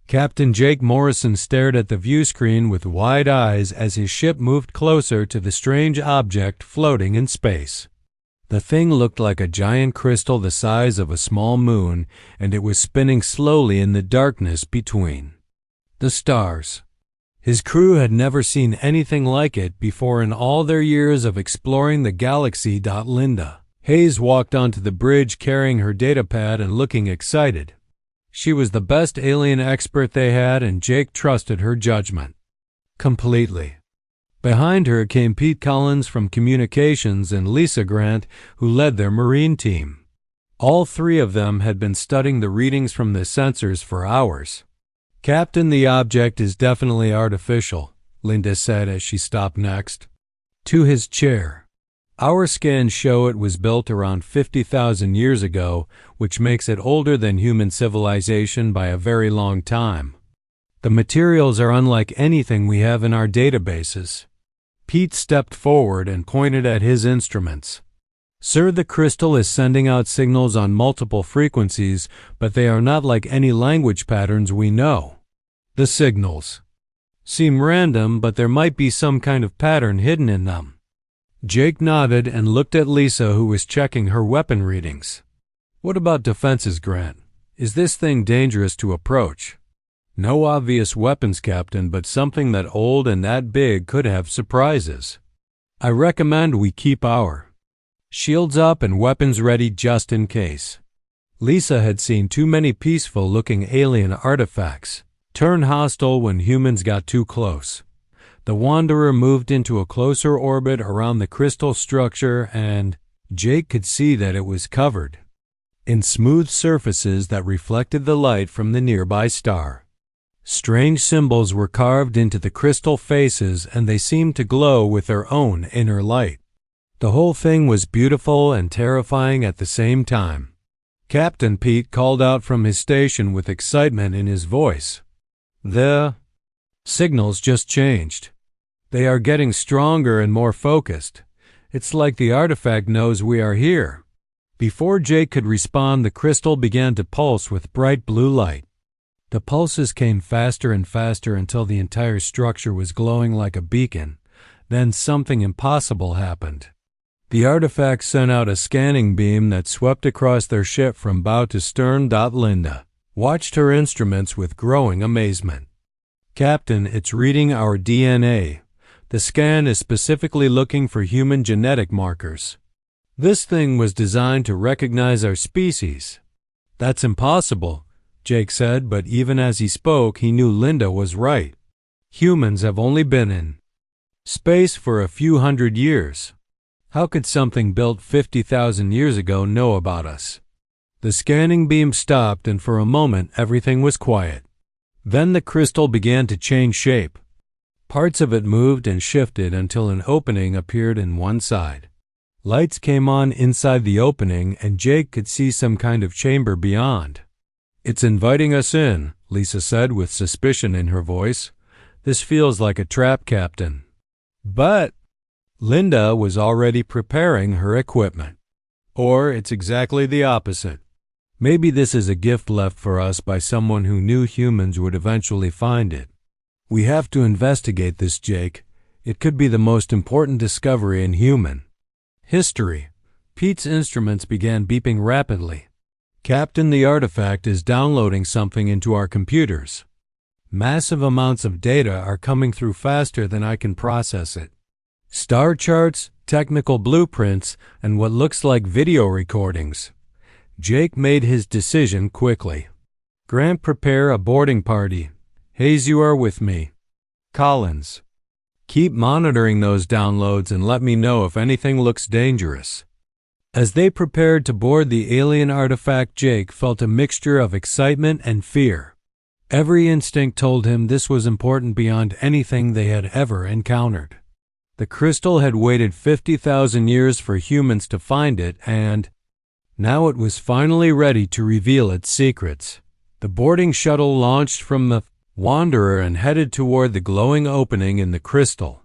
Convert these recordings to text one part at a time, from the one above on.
Captain Jake Morrison stared at the view screen with wide eyes as his ship moved closer to the strange object floating in space. The thing looked like a giant crystal the size of a small moon, and it was spinning slowly in the darkness between the stars. His crew had never seen anything like it before in all their years of exploring the galaxy. Linda Hayes walked onto the bridge carrying her datapad and looking excited. She was the best alien expert they had, and Jake trusted her judgment completely. Behind her came Pete Collins from Communications and Lisa Grant, who led their Marine team. All three of them had been studying the readings from the sensors for hours. "Captain, the object is definitely artificial," Linda said as she stopped next to his chair. "Our scans show it was built around 50,000 years ago, which makes it older than human civilization by a very long time. The materials are unlike anything we have in our databases." Pete stepped forward and pointed at his instruments. "Sir, the crystal is sending out signals on multiple frequencies, but they are not like any language patterns we know. The signals seem random, but there might be some kind of pattern hidden in them." Jake nodded and looked at Lisa, who was checking her weapon readings. "What about defenses, Grant? Is this thing dangerous to approach?" "No obvious weapons, Captain, but something that old and that big could have surprises. I recommend we keep our shields up and weapons ready just in case." Lisa had seen too many peaceful-looking alien artifacts turn hostile when humans got too close. The Wanderer moved into a closer orbit around the crystal structure, and Jake could see that it was covered in smooth surfaces that reflected the light from the nearby star. Strange symbols were carved into the crystal faces, and they seemed to glow with their own inner light. The whole thing was beautiful and terrifying at the same time. Captain Pete called out from his station with excitement in his voice. "The signals just changed. They are getting stronger and more focused. It's like the artifact knows we are here." Before Jake could respond, the crystal began to pulse with bright blue light. The pulses came faster and faster until the entire structure was glowing like a beacon. Then something impossible happened. The artifact sent out a scanning beam that swept across their ship from bow to stern. Linda watched her instruments with growing amazement. "Captain, it's reading our DNA. The scan is specifically looking for human genetic markers. This thing was designed to recognize our species." "That's impossible," Jake said, but even as he spoke, he knew Linda was right. Humans have only been in space for a few hundred years. How could something built 50,000 years ago know about us? The scanning beam stopped, and for a moment everything was quiet. Then the crystal began to change shape. Parts of it moved and shifted until an opening appeared in one side. Lights came on inside the opening, and Jake could see some kind of chamber beyond. "It's inviting us in," Lisa said with suspicion in her voice. "This feels like a trap, Captain." But Linda was already preparing her equipment. Or it's exactly the opposite. Maybe this is a gift left for us by someone who knew humans would eventually find it. "We have to investigate this, Jake. It could be the most important discovery in human history." Pete's instruments began beeping rapidly. "Captain, the artifact is downloading something into our computers. Massive amounts of data are coming through faster than I can process it. Star charts, technical blueprints, and what looks like video recordings." Jake made his decision quickly. "Grant, prepare a boarding party. Hayes, you are with me. Collins, keep monitoring those downloads and let me know if anything looks dangerous." As they prepared to board the alien artifact, Jake felt a mixture of excitement and fear. Every instinct told him this was important beyond anything they had ever encountered. The crystal had waited 50,000 years for humans to find it, and now it was finally ready to reveal its secrets. The boarding shuttle launched from the Wanderer and headed toward the glowing opening in the crystal.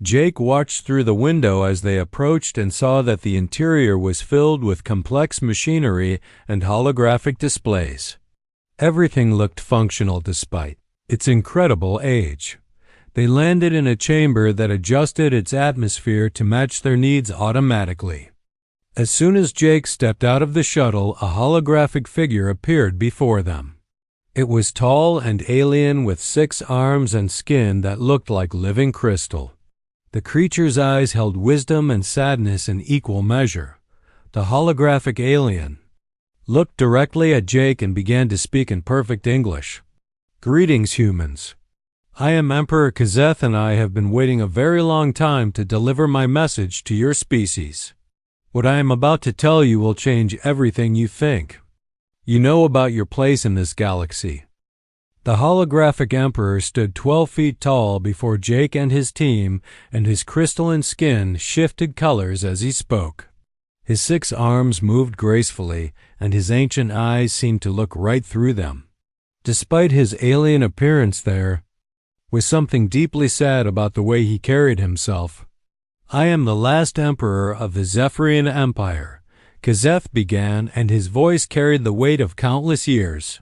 Jake watched through the window as they approached and saw that the interior was filled with complex machinery and holographic displays. Everything looked functional despite its incredible age. They landed in a chamber that adjusted its atmosphere to match their needs automatically. As soon as Jake stepped out of the shuttle, a holographic figure appeared before them. It was tall and alien with 6 arms and skin that looked like living crystal. The creature's eyes held wisdom and sadness in equal measure. The holographic alien looked directly at Jake and began to speak in perfect English. "Greetings, humans. I am Emperor Kazeth, and I have been waiting a very long time to deliver my message to your species. What I am about to tell you will change everything you think. You know about your place in this galaxy." The holographic emperor stood 12 feet tall before Jake and his team, and his crystalline skin shifted colors as he spoke. His 6 arms moved gracefully, and his ancient eyes seemed to look right through them. Despite his alien appearance, there was something deeply sad about the way he carried himself. "I am the last emperor of the Zephyrian Empire," Kazeth began, and his voice carried the weight of countless years.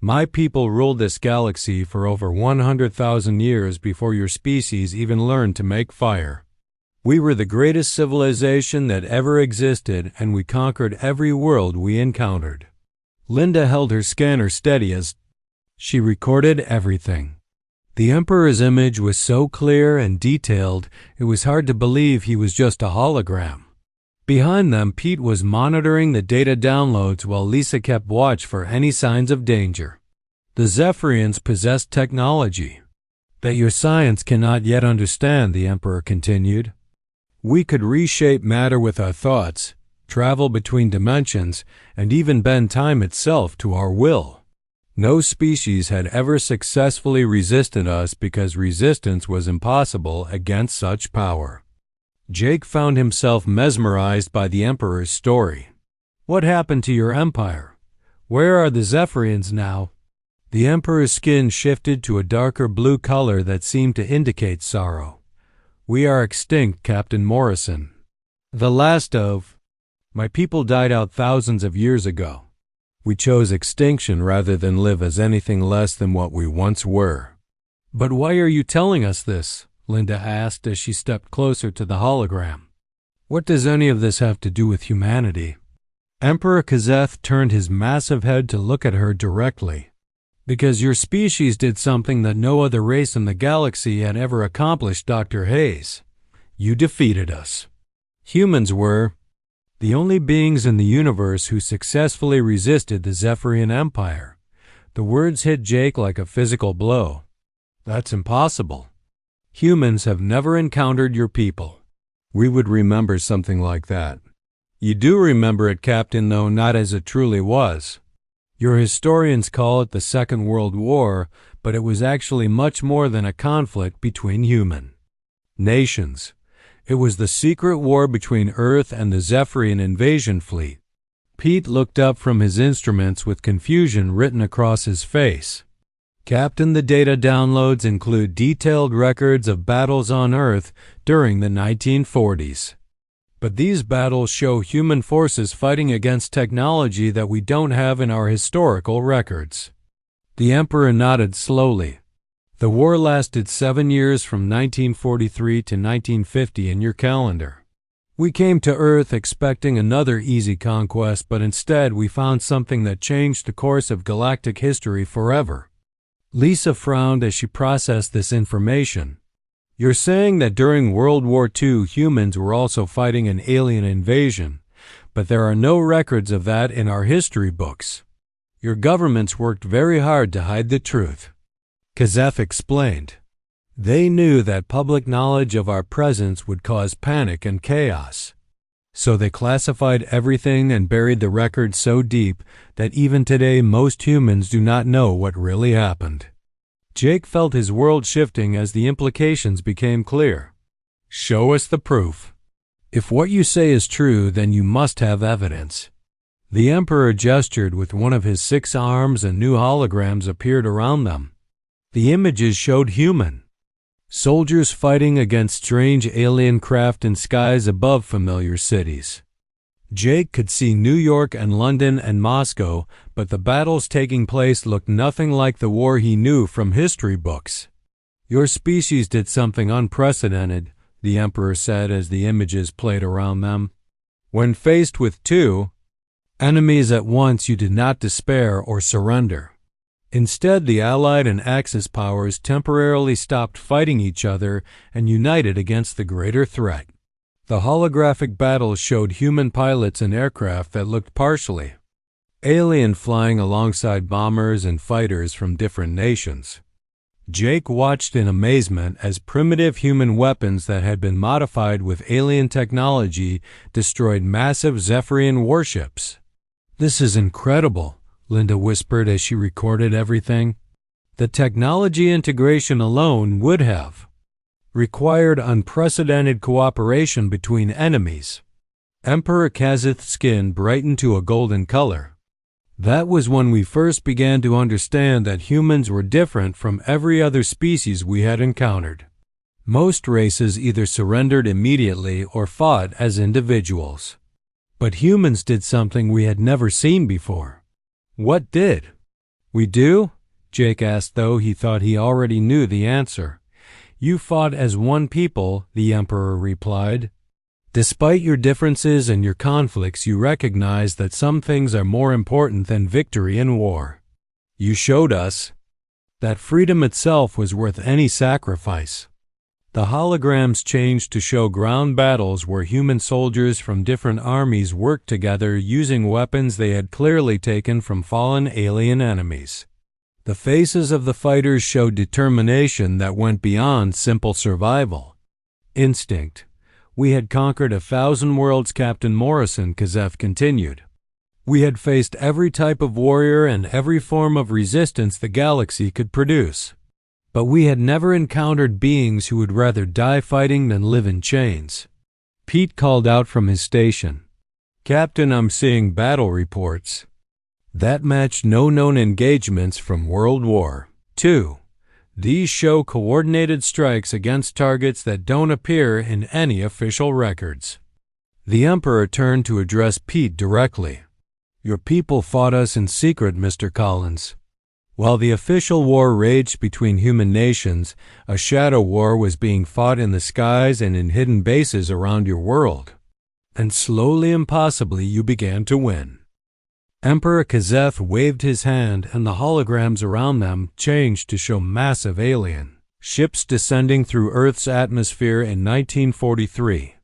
"My people ruled this galaxy for over 100,000 years before your species even learned to make fire. We were the greatest civilization that ever existed, and we conquered every world we encountered." Linda held her scanner steady as she recorded everything. The Emperor's image was so clear and detailed, it was hard to believe he was just a hologram. Behind them, Pete was monitoring the data downloads while Lisa kept watch for any signs of danger. "The Zephyrians possessed technology that your science cannot yet understand," the Emperor continued. "We could reshape matter with our thoughts, travel between dimensions, and even bend time itself to our will. No species had ever successfully resisted us because resistance was impossible against such power." Jake found himself mesmerized by the Emperor's story. "What happened to your empire? Where are the Zephyrians now?" The Emperor's skin shifted to a darker blue color that seemed to indicate sorrow. "We are extinct, Captain Morrison. The last of my people died out thousands of years ago. We chose extinction rather than live as anything less than what we once were." "But why are you telling us this?" Linda asked as she stepped closer to the hologram. "What does any of this have to do with humanity?" Emperor Kazeth turned his massive head to look at her directly. "Because your species did something that no other race in the galaxy had ever accomplished, Dr. Hayes. You defeated us. Humans were the only beings in the universe who successfully resisted the Zephyrian Empire." The words hit Jake like a physical blow. "That's impossible. Humans have never encountered your people. We would remember something like that." "You do remember it, Captain, though not as it truly was. Your historians call it the Second World War, but it was actually much more than a conflict between human nations. It was the secret war between Earth and the Zephyrian invasion fleet." Pete looked up from his instruments with confusion written across his face. "Captain, the data downloads include detailed records of battles on Earth during the 1940s. But these battles show human forces fighting against technology that we don't have in our historical records." The Emperor nodded slowly. "The war lasted 7 years from 1943 to 1950 in your calendar. We came to Earth expecting another easy conquest, but instead we found something that changed the course of galactic history forever." Lisa frowned as she processed this information. "You're saying that during World War II humans were also fighting an alien invasion, but there are no records of that in our history books. Your governments worked very hard to hide the truth," Kazeth explained. "They knew that public knowledge of our presence would cause panic and chaos. So they classified everything and buried the records so deep that even today most humans do not know what really happened." Jake felt his world shifting as the implications became clear. "Show us the proof. If what you say is true, then you must have evidence." The Emperor gestured with one of his 6 arms, and new holograms appeared around them. The images showed human soldiers fighting against strange alien craft in skies above familiar cities. Jake could see New York and London and Moscow, but the battles taking place looked nothing like the war he knew from history books. "Your species did something unprecedented," the Emperor said as the images played around them. "When faced with two enemies at once, you did not despair or surrender. Instead, the Allied and Axis powers temporarily stopped fighting each other and united against the greater threat. The holographic battles showed human pilots and aircraft that looked partially alien flying alongside bombers and fighters from different nations." Jake watched in amazement as primitive human weapons that had been modified with alien technology destroyed massive Zephyrian warships. "This is incredible," Linda whispered as she recorded everything. The technology integration alone would have required unprecedented cooperation between enemies. Emperor Kazith's skin brightened to a golden color. "That was when we first began to understand that humans were different from every other species we had encountered. Most races either surrendered immediately or fought as individuals. But humans did something we had never seen before." "What did we do?" Jake asked, though he thought he already knew the answer. "You fought as one people," the Emperor replied. "Despite your differences and your conflicts, you recognize that some things are more important than victory in war. You showed us that freedom itself was worth any sacrifice." The holograms changed to show ground battles where human soldiers from different armies worked together using weapons they had clearly taken from fallen alien enemies. The faces of the fighters showed determination that went beyond simple survival instinct. "We had conquered 1,000 worlds," Captain Morrison Kazef continued. "We had faced every type of warrior and every form of resistance the galaxy could produce. But we had never encountered beings who would rather die fighting than live in chains." Pete called out from his station. "Captain, I'm seeing battle reports that match no known engagements from World War II. These show coordinated strikes against targets that don't appear in any official records." The Emperor turned to address Pete directly. "Your people fought us in secret, Mr. Collins. While the official war raged between human nations, a shadow war was being fought in the skies and in hidden bases around your world. And slowly and possibly you began to win." Emperor Kazeth waved his hand, and the holograms around them changed to show massive alien ships descending through Earth's atmosphere in 1943.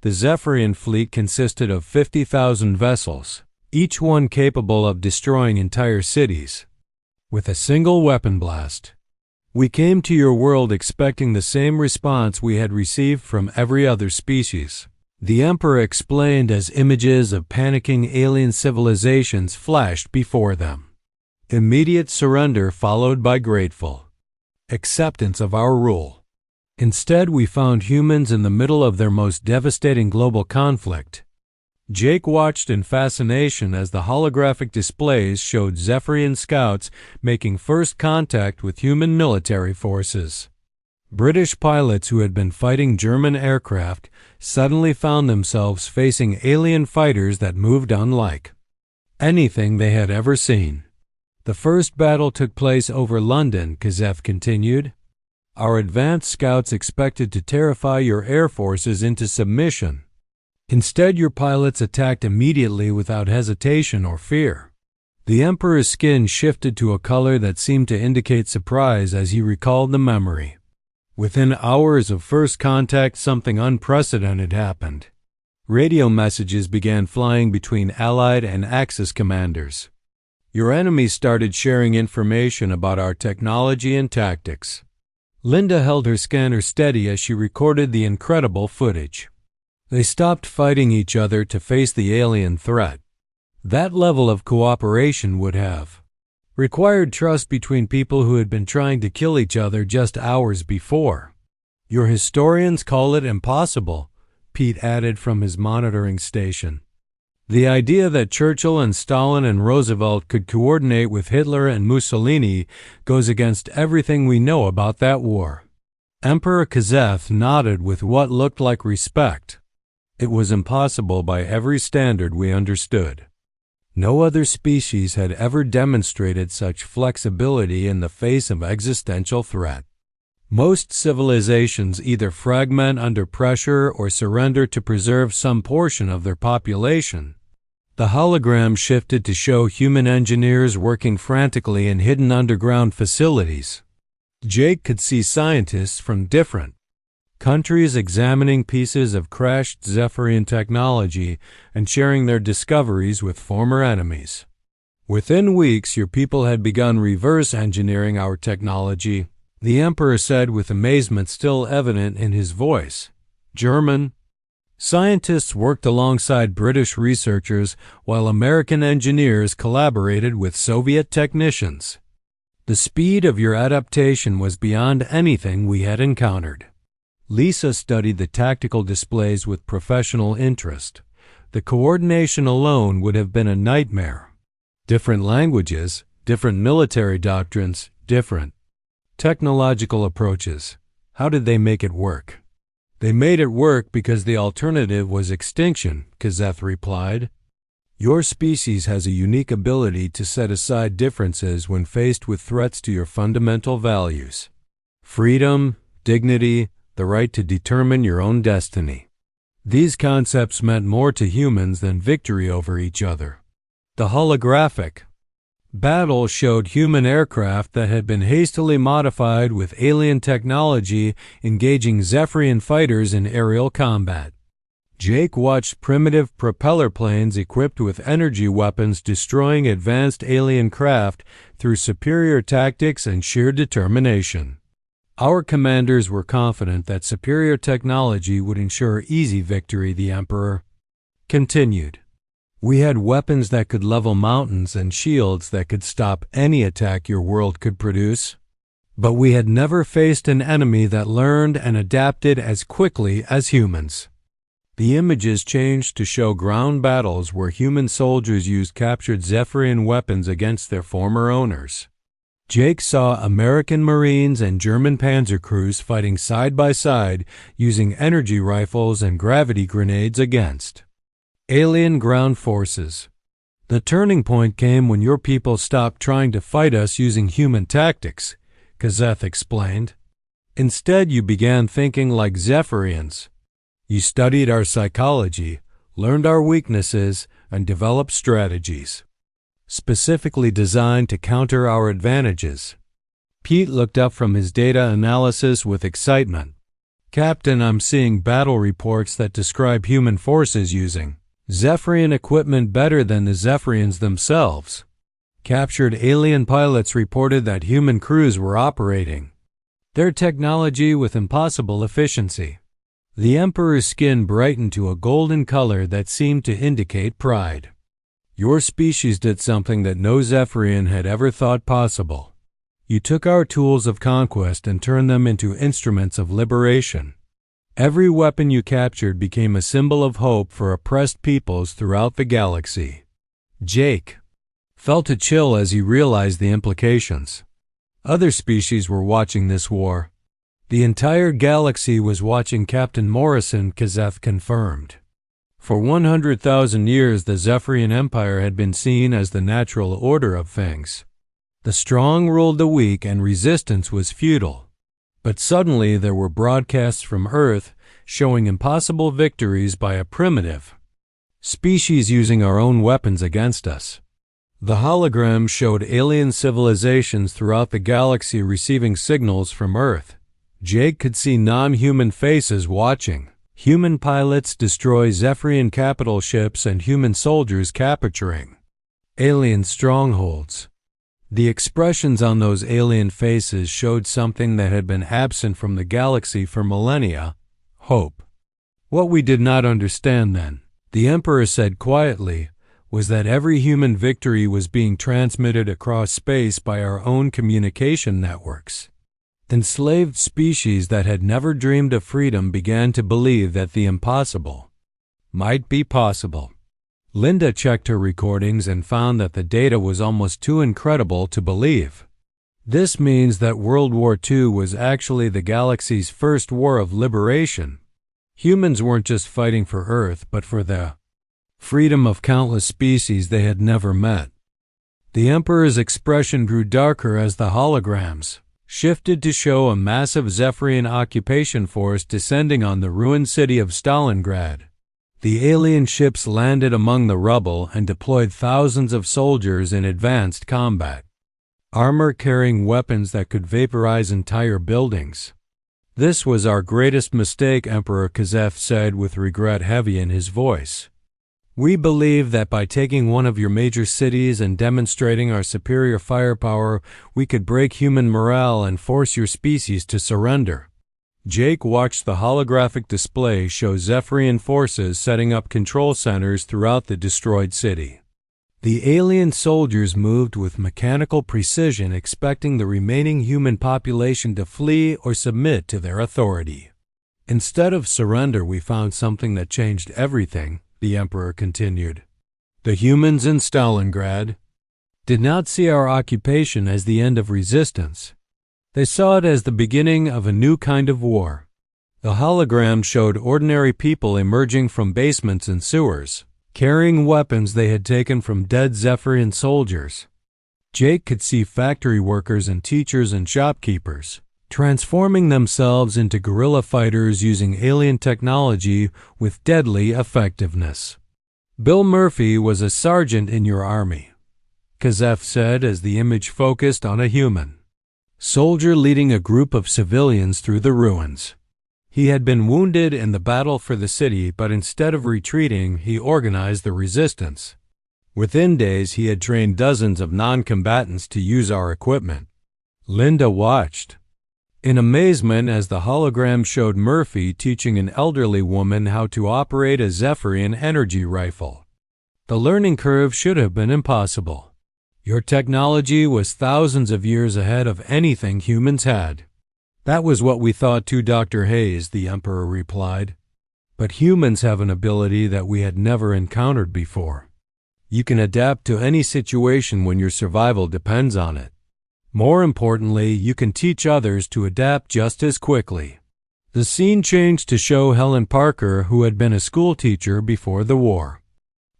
The Zephyrian fleet consisted of 50,000 vessels, each one capable of destroying entire cities with a single weapon blast. "We came to your world expecting the same response we had received from every other species," the Emperor explained as images of panicking alien civilizations flashed before them. "Immediate surrender followed by grateful acceptance of our rule. Instead, we found humans in the middle of their most devastating global conflict." Jake watched in fascination as the holographic displays showed Zephyrian scouts making first contact with human military forces. British pilots who had been fighting German aircraft suddenly found themselves facing alien fighters that moved unlike anything they had ever seen. "The first battle took place over London," Kazef continued. "Our advanced scouts expected to terrify your air forces into submission. Instead, your pilots attacked immediately without hesitation or fear." The Emperor's skin shifted to a color that seemed to indicate surprise as he recalled the memory. Within hours of first contact, something unprecedented happened. Radio messages began flying between Allied and Axis commanders. Your enemies started sharing information about our technology and tactics. Linda held her scanner steady as she recorded the incredible footage. They stopped fighting each other to face the alien threat. That level of cooperation would have required trust between people who had been trying to kill each other just hours before. Your historians call it impossible, Pete added from his monitoring station. The idea that Churchill and Stalin and Roosevelt could coordinate with Hitler and Mussolini goes against everything we know about that war. Emperor Kazeth nodded with what looked like respect. It was impossible by every standard we understood. No other species had ever demonstrated such flexibility in the face of existential threat. Most civilizations either fragment under pressure or surrender to preserve some portion of their population. The hologram shifted to show human engineers working frantically in hidden underground facilities. Jake could see scientists from different countries examining pieces of crashed Zephyrian technology and sharing their discoveries with former enemies. Within weeks, your people had begun reverse engineering our technology, the Emperor said with amazement still evident in his voice. German scientists worked alongside British researchers while American engineers collaborated with Soviet technicians. The speed of your adaptation was beyond anything we had encountered. Lisa studied the tactical displays with professional interest. The coordination alone would have been a nightmare. Different languages, different military doctrines, different technological approaches. How did they make it work? They made it work because the alternative was extinction, Kazeth replied. Your species has a unique ability to set aside differences when faced with threats to your fundamental values. Freedom, dignity, the right to determine your own destiny. These concepts meant more to humans than victory over each other. The holographic battle showed human aircraft that had been hastily modified with alien technology engaging Zephyrian fighters in aerial combat. Jake watched primitive propeller planes equipped with energy weapons destroying advanced alien craft through superior tactics and sheer determination. Our commanders were confident that superior technology would ensure easy victory, the Emperor continued. We had weapons that could level mountains and shields that could stop any attack your world could produce. But we had never faced an enemy that learned and adapted as quickly as humans. The images changed to show ground battles where human soldiers used captured Zephyrian weapons against their former owners. Jake saw American Marines and German panzer crews fighting side by side using energy rifles and gravity grenades against alien ground forces. The turning point came when your people stopped trying to fight us using human tactics, Kazeth explained. Instead, you began thinking like Zephyrians. You studied our psychology, learned our weaknesses, and developed strategies specifically designed to counter our advantages. Pete looked up from his data analysis with excitement. Captain, I'm seeing battle reports that describe human forces using Zephyrian equipment better than the Zephyrians themselves. Captured alien pilots reported that human crews were operating their technology with impossible efficiency. The Emperor's skin brightened to a golden color that seemed to indicate pride. Your species did something that no Zephyrian had ever thought possible. You took our tools of conquest and turned them into instruments of liberation. Every weapon you captured became a symbol of hope for oppressed peoples throughout the galaxy. Jake felt a chill as he realized the implications. Other species were watching this war. The entire galaxy was watching, Captain Morrison, Kazeth confirmed. For 100,000 years, the Zephyrian Empire had been seen as the natural order of things. The strong ruled the weak and resistance was futile. But suddenly there were broadcasts from Earth showing impossible victories by a primitive species using our own weapons against us. The hologram showed alien civilizations throughout the galaxy receiving signals from Earth. Jake could see non-human faces watching. Human pilots destroy Zephyrian capital ships and human soldiers capturing alien strongholds. The expressions on those alien faces showed something that had been absent from the galaxy for millennia: hope. What we did not understand then, the Emperor said quietly, was that every human victory was being transmitted across space by our own communication networks. Enslaved species that had never dreamed of freedom began to believe that the impossible might be possible. Linda checked her recordings and found that the data was almost too incredible to believe. This means that World War II was actually the galaxy's first war of liberation. Humans weren't just fighting for Earth, but for the freedom of countless species they had never met. The Emperor's expression grew darker as the holograms shifted to show a massive Zephyrian occupation force descending on the ruined city of Stalingrad. The alien ships landed among the rubble and deployed thousands of soldiers in advanced combat, armor carrying weapons that could vaporize entire buildings. "This was our greatest mistake," Emperor Kazeth said with regret heavy in his voice. "We believed that by taking one of your major cities and demonstrating our superior firepower, we could break human morale and force your species to surrender." Jake watched the holographic display show Zephyrian forces setting up control centers throughout the destroyed city. The alien soldiers moved with mechanical precision, expecting the remaining human population to flee or submit to their authority. "Instead of surrender, we found something that changed everything," the Emperor continued. "The humans in Stalingrad did not see our occupation as the end of resistance. They saw it as the beginning of a new kind of war." The hologram showed ordinary people emerging from basements and sewers, carrying weapons they had taken from dead Zephyrian soldiers. Jake could see factory workers and teachers and shopkeepers transforming themselves into guerrilla fighters using alien technology with deadly effectiveness. "Bill Murphy was a sergeant in your army," Kazeth said as the image focused on a human soldier leading a group of civilians through the ruins. He had been wounded in the battle for the city, but instead of retreating, he organized the resistance. Within days, he had trained dozens of non-combatants to use our equipment. Linda watched in amazement as the hologram showed Murphy teaching an elderly woman how to operate a Zephyrian energy rifle. "The learning curve should have been impossible. Your technology was thousands of years ahead of anything humans had." "That was what we thought too, Dr. Hayes," the Emperor replied. "But humans have an ability that we had never encountered before. You can adapt to any situation when your survival depends on it. More importantly, you can teach others to adapt just as quickly." The scene changed to show Helen Parker, who had been a school teacher before the war.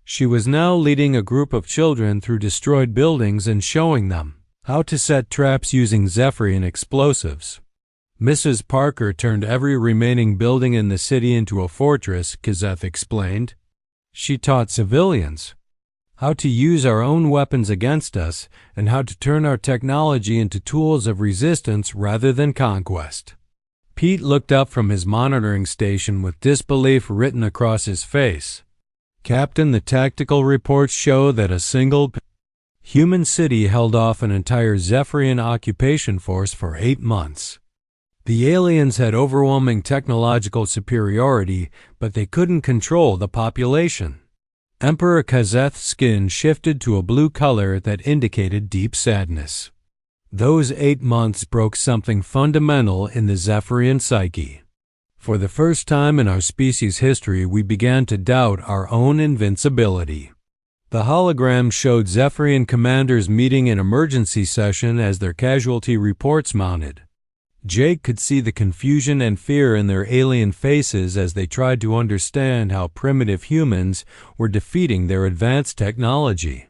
She was now leading a group of children through destroyed buildings and showing them how to set traps using Zephyrian explosives. "Mrs. Parker turned every remaining building in the city into a fortress," Kazeth explained. "She taught civilians how to use our own weapons against us and how to turn our technology into tools of resistance rather than conquest." Pete looked up from his monitoring station with disbelief written across his face. "Captain, the tactical reports show that a single human city held off an entire Zephyrian occupation force for 8 months. The aliens had overwhelming technological superiority, but they couldn't control the population." Emperor Kazeth's skin shifted to a blue color that indicated deep sadness. Those 8 months broke something fundamental in the Zephyrian psyche. For the first time in our species' history, we began to doubt our own invincibility. The hologram showed Zephyrian commanders meeting an emergency session as their casualty reports mounted. Jake could see the confusion and fear in their alien faces as they tried to understand how primitive humans were defeating their advanced technology.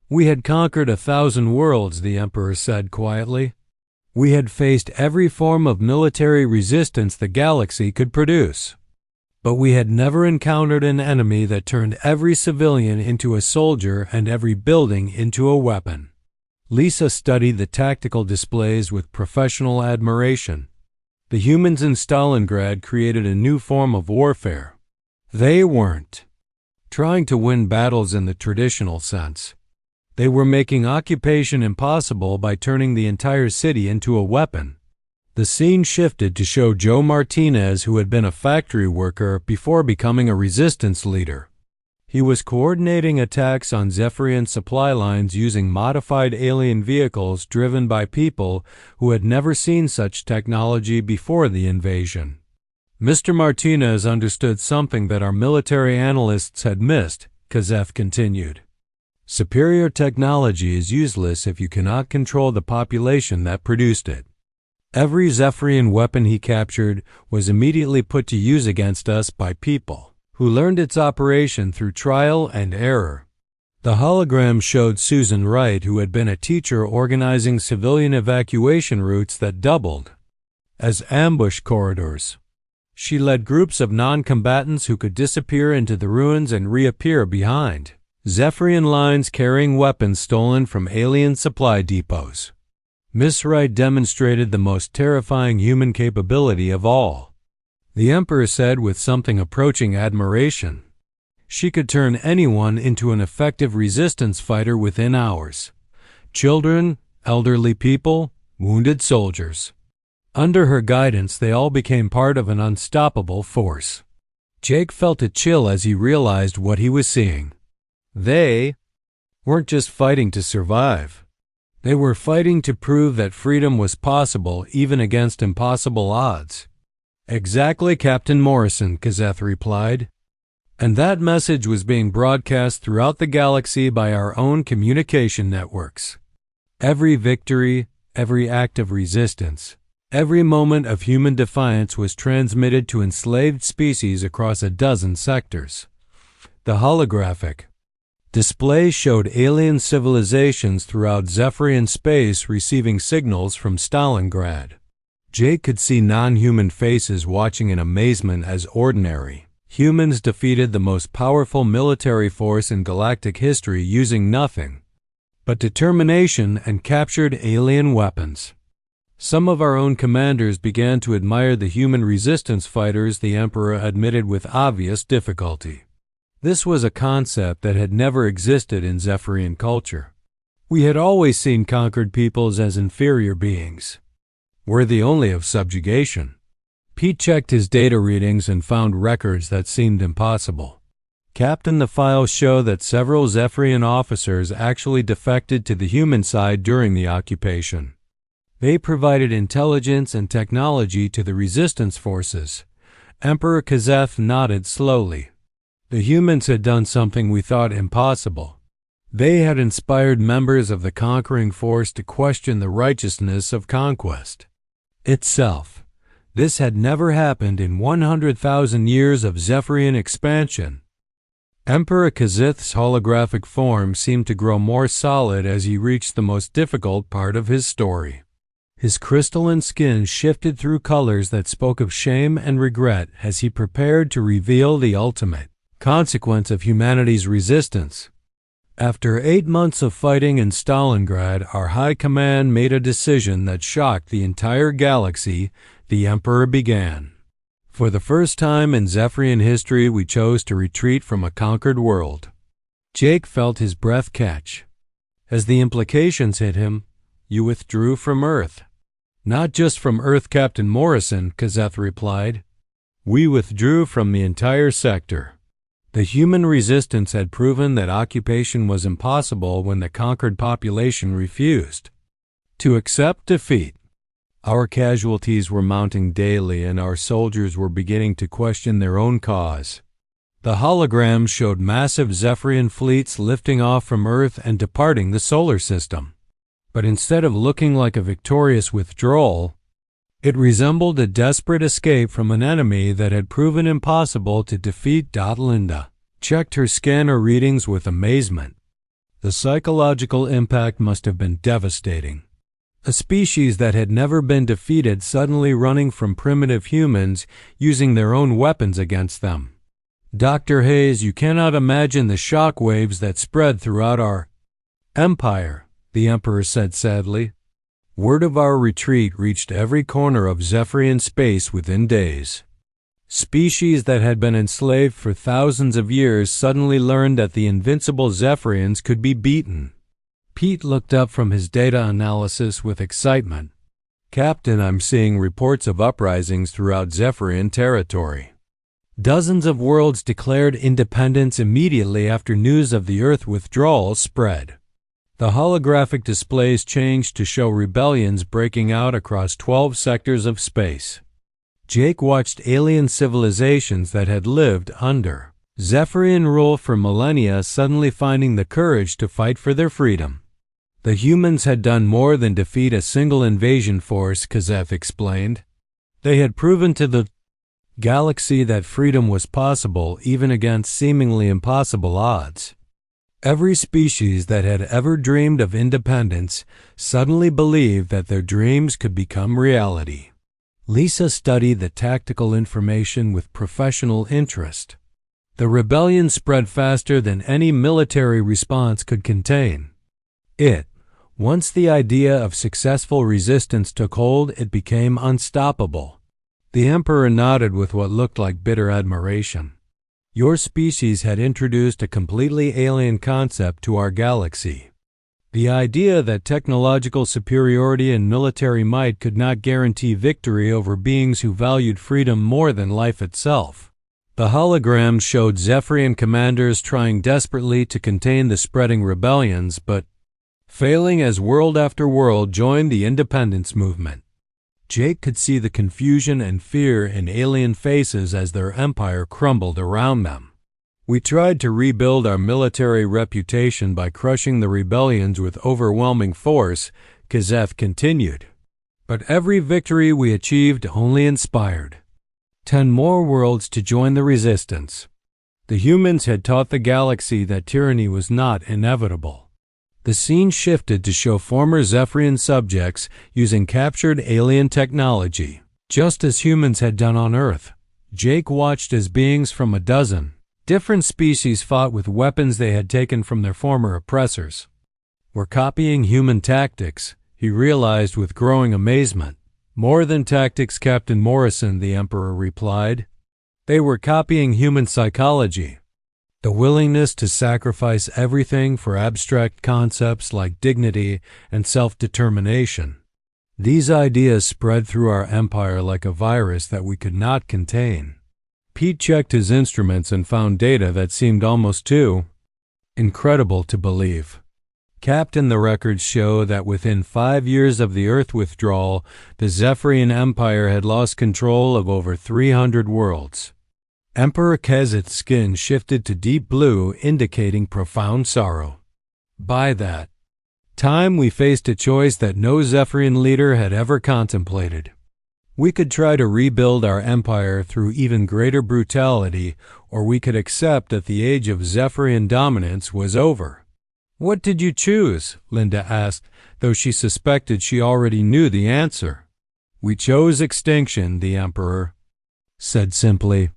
"We had conquered 1,000 worlds," the Emperor said quietly. "We had faced every form of military resistance the galaxy could produce. But we had never encountered an enemy that turned every civilian into a soldier and every building into a weapon." Lisa studied the tactical displays with professional admiration. The humans in Stalingrad created a new form of warfare. They weren't trying to win battles in the traditional sense. They were making occupation impossible by turning the entire city into a weapon. The scene shifted to show Joe Martinez, who had been a factory worker before becoming a resistance leader. He was coordinating attacks on Zephyrian supply lines using modified alien vehicles driven by people who had never seen such technology before the invasion. "Mr. Martinez understood something that our military analysts had missed," Kazeth continued. "Superior technology is useless if you cannot control the population that produced it. Every Zephyrian weapon he captured was immediately put to use against us by people who learned its operation through trial and error. The hologram showed Susan Wright, who had been a teacher organizing civilian evacuation routes that doubled as ambush corridors. She led groups of non-combatants who could disappear into the ruins and reappear behind Zephyrian lines carrying weapons stolen from alien supply depots. Miss Wright demonstrated the most terrifying human capability of all, the Emperor said with something approaching admiration. She could turn anyone into an effective resistance fighter within hours. Children, elderly people, wounded soldiers. Under her guidance, they all became part of an unstoppable force. Jake felt a chill as he realized what he was seeing. They weren't just fighting to survive. They were fighting to prove that freedom was possible even against impossible odds. Exactly, Captain Morrison, Kazeth replied. And that message was being broadcast throughout the galaxy by our own communication networks. Every victory, every act of resistance, every moment of human defiance was transmitted to enslaved species across a dozen sectors. The holographic display showed alien civilizations throughout Zephyrian space receiving signals from Stalingrad. Jake could see non-human faces watching in amazement as ordinary humans defeated the most powerful military force in galactic history using nothing but determination and captured alien weapons. Some of our own commanders began to admire the human resistance fighters, the Emperor admitted with obvious difficulty. This was a concept that had never existed in Zephyrian culture. We had always seen conquered peoples as inferior beings, worthy only of subjugation. Pete checked his data readings and found records that seemed impossible. Captain, the files show that several Zephyrian officers actually defected to the human side during the occupation. They provided intelligence and technology to the resistance forces. Emperor Kazeth nodded slowly. The humans had done something we thought impossible. They had inspired members of the conquering force to question the righteousness of conquest itself. This had never happened in 100,000 years of Zephyrian expansion. Emperor Kazeth's holographic form seemed to grow more solid as he reached the most difficult part of his story. His crystalline skin shifted through colors that spoke of shame and regret as he prepared to reveal the ultimate consequence of humanity's resistance. After 8 months of fighting in Stalingrad, our high command made a decision that shocked the entire galaxy, the Emperor began. For the first time in Zephyrian history, we chose to retreat from a conquered world. Jake felt his breath catch. As the implications hit him, you withdrew from Earth. Not just from Earth, Captain Morrison, Kazeth replied. We withdrew from the entire sector. The human resistance had proven that occupation was impossible when the conquered population refused to accept defeat. Our casualties were mounting daily, and our soldiers were beginning to question their own cause. The holograms showed massive Zephyrian fleets lifting off from Earth and departing the solar system. But instead of looking like a victorious withdrawal, it resembled a desperate escape from an enemy that had proven impossible to defeat. Linda checked her scanner readings with amazement. The psychological impact must have been devastating. A species that had never been defeated suddenly running from primitive humans using their own weapons against them. Dr. Hayes, you cannot imagine the shock waves that spread throughout our empire, the Emperor said sadly. Word of our retreat reached every corner of Zephyrian space within days. Species that had been enslaved for thousands of years suddenly learned that the invincible Zephyrians could be beaten. Pete looked up from his data analysis with excitement. Captain, I'm seeing reports of uprisings throughout Zephyrian territory. Dozens of worlds declared independence immediately after news of the Earth withdrawal spread. The holographic displays changed to show rebellions breaking out across 12 sectors of space. Jake watched alien civilizations that had lived under Zephyrian rule for millennia suddenly finding the courage to fight for their freedom. The humans had done more than defeat a single invasion force, Kazeth explained. They had proven to the galaxy that freedom was possible even against seemingly impossible odds. Every species that had ever dreamed of independence suddenly believed that their dreams could become reality. Lisa studied the tactical information with professional interest. The rebellion spread faster than any military response could contain. Once the idea of successful resistance took hold, it became unstoppable. The Emperor nodded with what looked like bitter admiration. Your species had introduced a completely alien concept to our galaxy. The idea that technological superiority and military might could not guarantee victory over beings who valued freedom more than life itself. The holograms showed Zephyrian commanders trying desperately to contain the spreading rebellions, but failing as world after world joined the independence movement. Jake could see the confusion and fear in alien faces as their empire crumbled around them. We tried to rebuild our military reputation by crushing the rebellions with overwhelming force, Kazeth continued. But every victory we achieved only inspired 10 more worlds to join the resistance. The humans had taught the galaxy that tyranny was not inevitable. The scene shifted to show former Zephyrian subjects using captured alien technology, just as humans had done on Earth. Jake watched as beings from a dozen different species fought with weapons they had taken from their former oppressors. We're copying human tactics, he realized with growing amazement. More than tactics, Captain Morrison, the Emperor replied. They were copying human psychology. The willingness to sacrifice everything for abstract concepts like dignity and self-determination. These ideas spread through our empire like a virus that we could not contain. Pete checked his instruments and found data that seemed almost too incredible to believe. Captain, the records show that within 5 years of the Earth withdrawal, the Zephyrian Empire had lost control of over 300 worlds. Emperor Kazeth's skin shifted to deep blue, indicating profound sorrow. By that time, we faced a choice that no Zephyrian leader had ever contemplated. We could try to rebuild our empire through even greater brutality, or we could accept that the age of Zephyrian dominance was over. What did you choose? Linda asked, though she suspected she already knew the answer. We chose extinction, the Emperor said simply.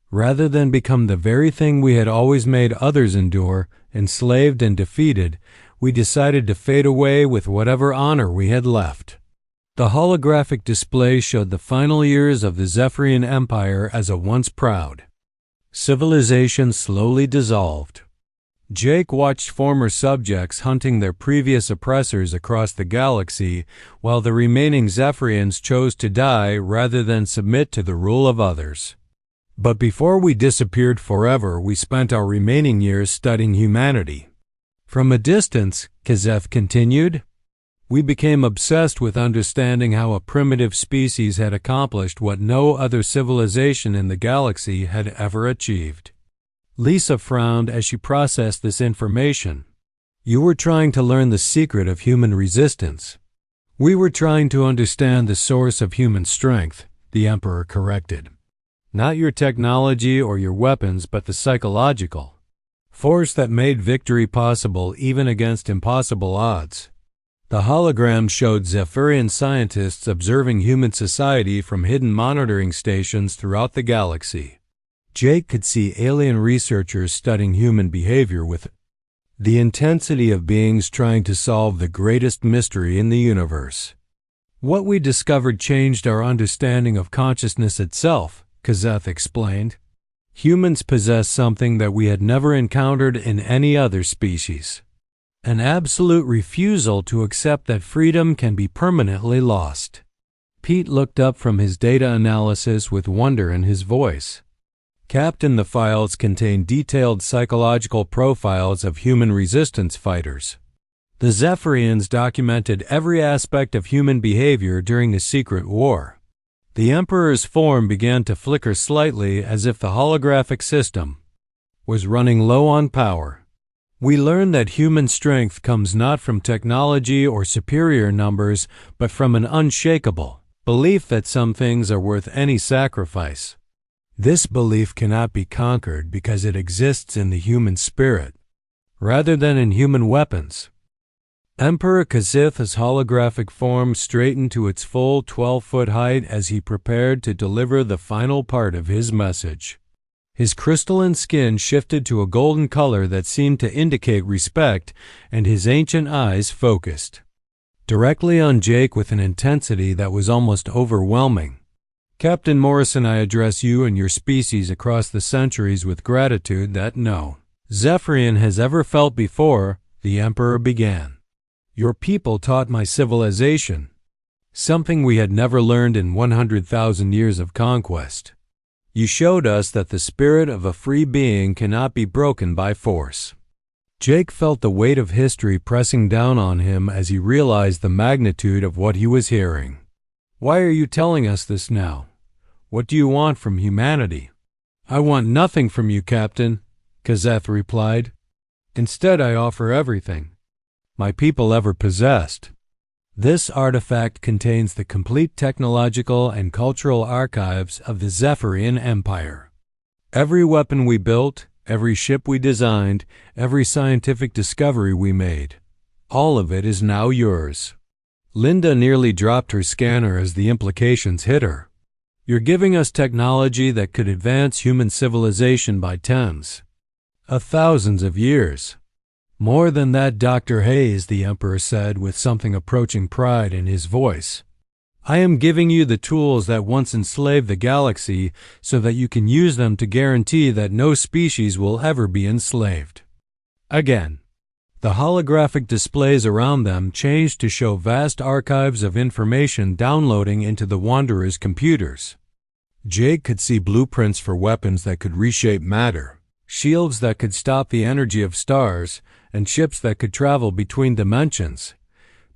Rather than become the very thing we had always made others endure, enslaved and defeated, we decided to fade away with whatever honor we had left. The holographic display showed the final years of the Zephyrian Empire as a once proud civilization slowly dissolved. Jake watched former subjects hunting their previous oppressors across the galaxy, while the remaining Zephyrians chose to die rather than submit to the rule of others. But before we disappeared forever, we spent our remaining years studying humanity. From a distance, Kazeth continued, we became obsessed with understanding how a primitive species had accomplished what no other civilization in the galaxy had ever achieved. Lisa frowned as she processed this information. You were trying to learn the secret of human resistance. We were trying to understand the source of human strength, the Emperor corrected. Not your technology or your weapons, but the psychological force that made victory possible even against impossible odds. The hologram showed Zephyrian scientists observing human society from hidden monitoring stations throughout the galaxy. Jake could see alien researchers studying human behavior with the intensity of beings trying to solve the greatest mystery in the universe. What we discovered changed our understanding of consciousness itself, Kazeth explained. Humans possess something that we had never encountered in any other species. An absolute refusal to accept that freedom can be permanently lost. Pete looked up from his data analysis with wonder in his voice. Captain, the files contain detailed psychological profiles of human resistance fighters. The Zephyrians documented every aspect of human behavior during the secret war. The Emperor's form began to flicker slightly as if the holographic system was running low on power. We learn that human strength comes not from technology or superior numbers, but from an unshakable belief that some things are worth any sacrifice. This belief cannot be conquered because it exists in the human spirit, rather than in human weapons. Emperor Kazith's holographic form straightened to its full 12-foot height as he prepared to deliver the final part of his message. His crystalline skin shifted to a golden color that seemed to indicate respect, and his ancient eyes focused directly on Jake with an intensity that was almost overwhelming. Captain Morrison, I address you and your species across the centuries with gratitude that no Zephyrian has ever felt before, the Emperor began. Your people taught my civilization, something we had never learned in 100,000 years of conquest. You showed us that the spirit of a free being cannot be broken by force. Jake felt the weight of history pressing down on him as he realized the magnitude of what he was hearing. Why are you telling us this now? What do you want from humanity? I want nothing from you, Captain, Kazeth replied. Instead, I offer everything my people ever possessed. This artifact contains the complete technological and cultural archives of the Zephyrian Empire. Every weapon we built, every ship we designed, every scientific discovery we made, all of it is now yours. Linda nearly dropped her scanner as the implications hit her. You're giving us technology that could advance human civilization by tens of thousands of years. More than that, Dr. Hayes, the Emperor said with something approaching pride in his voice. I am giving you the tools that once enslaved the galaxy so that you can use them to guarantee that no species will ever be enslaved. Again, the holographic displays around them changed to show vast archives of information downloading into the Wanderer's computers. Jake could see blueprints for weapons that could reshape matter, shields that could stop the energy of stars, and ships that could travel between dimensions.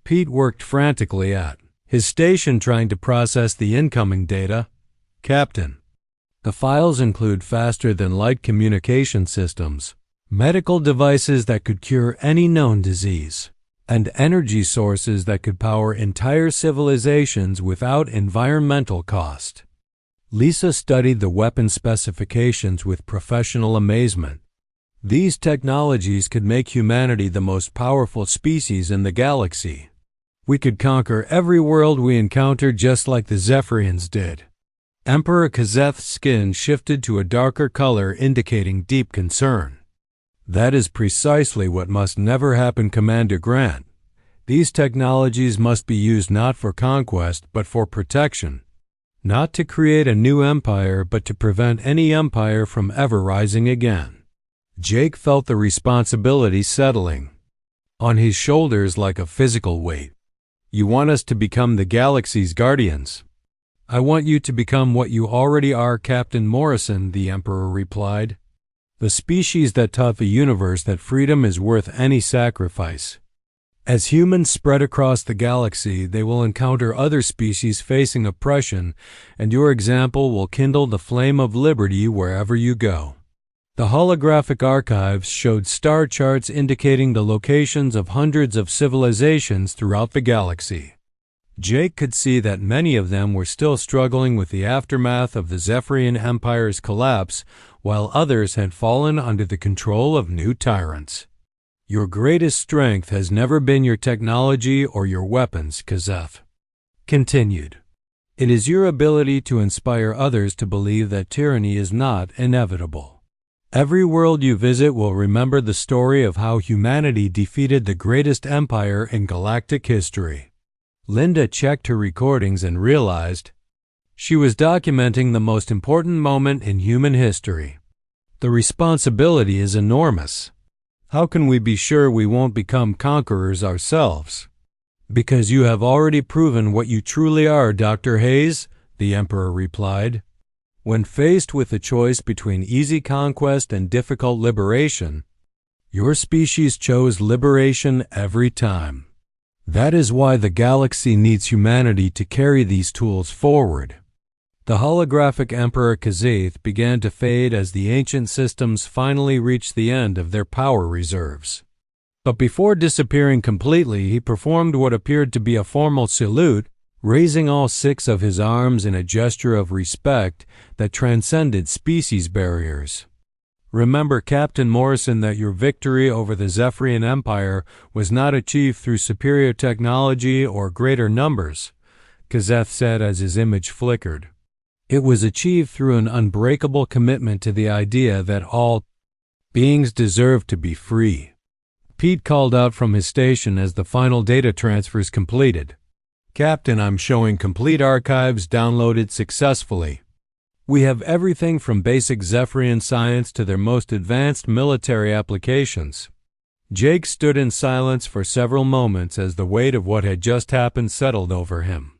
Pete worked frantically at his station trying to process the incoming data. Captain, the files include faster-than-light communication systems, medical devices that could cure any known disease, and energy sources that could power entire civilizations without environmental cost. Lisa studied the weapon specifications with professional amazement. These technologies could make humanity the most powerful species in the galaxy. We could conquer every world we encountered just like the Zephyrians did. Emperor Kazeth's skin shifted to a darker color indicating deep concern. That is precisely what must never happen, Commander Grant. These technologies must be used not for conquest but for protection. Not to create a new empire but to prevent any empire from ever rising again. Jake felt the responsibility settling on his shoulders like a physical weight. You want us to become the galaxy's guardians. I want you to become what you already are, Captain Morrison, the Emperor replied. The species that taught the universe that freedom is worth any sacrifice. As humans spread across the galaxy, they will encounter other species facing oppression, and your example will kindle the flame of liberty wherever you go. The holographic archives showed star charts indicating the locations of hundreds of civilizations throughout the galaxy. Jake could see that many of them were still struggling with the aftermath of the Zephyrian Empire's collapse, while others had fallen under the control of new tyrants. Your greatest strength has never been your technology or your weapons, Kazeth continued. It is your ability to inspire others to believe that tyranny is not inevitable. Every world you visit will remember the story of how humanity defeated the greatest empire in galactic history. Linda checked her recordings and realized she was documenting the most important moment in human history. The responsibility is enormous. How can we be sure we won't become conquerors ourselves? Because you have already proven what you truly are, Dr. Hayes, the Emperor replied. When faced with the choice between easy conquest and difficult liberation, your species chose liberation every time. That is why the galaxy needs humanity to carry these tools forward. The holographic Emperor Kazith began to fade as the ancient systems finally reached the end of their power reserves. But before disappearing completely, he performed what appeared to be a formal salute, raising all 6 of his arms in a gesture of respect that transcended species barriers. Remember, Captain Morrison, that your victory over the Zephyrian Empire was not achieved through superior technology or greater numbers, Kazeth said as his image flickered. It was achieved through an unbreakable commitment to the idea that all beings deserve to be free. Pete called out from his station as the final data transfers completed. Captain, I'm showing complete archives downloaded successfully. We have everything from basic Zephyrian science to their most advanced military applications. Jake stood in silence for several moments as the weight of what had just happened settled over him.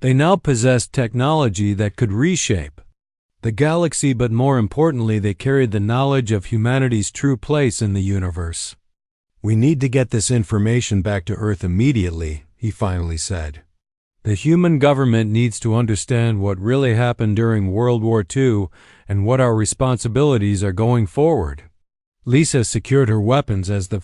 They now possessed technology that could reshape the galaxy, but more importantly, they carried the knowledge of humanity's true place in the universe. We need to get this information back to Earth immediately, he finally said. The human government needs to understand what really happened during World War II and what our responsibilities are going forward. Lisa secured her weapons as the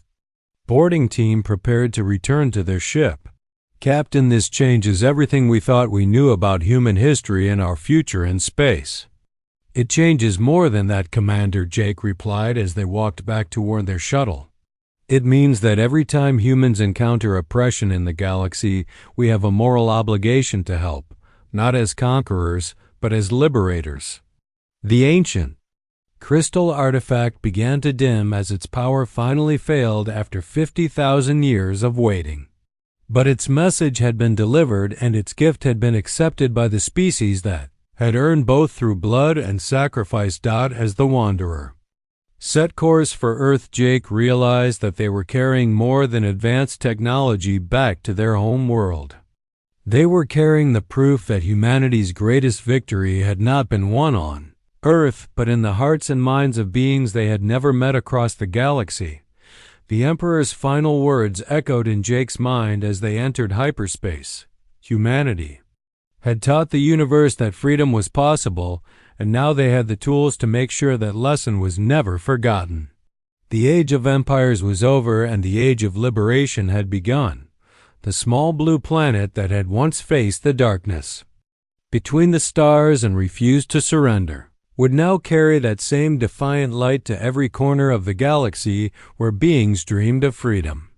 boarding team prepared to return to their ship. Captain, this changes everything we thought we knew about human history and our future in space. It changes more than that, Commander, Jake replied as they walked back toward their shuttle. It means that every time humans encounter oppression in the galaxy, we have a moral obligation to help, not as conquerors, but as liberators. The ancient crystal artifact began to dim as its power finally failed after 50,000 years of waiting. But its message had been delivered, and its gift had been accepted by the species that had earned both through blood and sacrifice. As the Wanderer set course for Earth, Jake realized that they were carrying more than advanced technology back to their home world. They were carrying the proof that humanity's greatest victory had not been won on Earth, but in the hearts and minds of beings they had never met across the galaxy. The Emperor's final words echoed in Jake's mind as they entered hyperspace. Humanity had taught the universe that freedom was possible, and now they had the tools to make sure that lesson was never forgotten. The age of empires was over and the age of liberation had begun. The small blue planet that had once faced the darkness between the stars and refused to surrender would now carry that same defiant light to every corner of the galaxy where beings dreamed of freedom.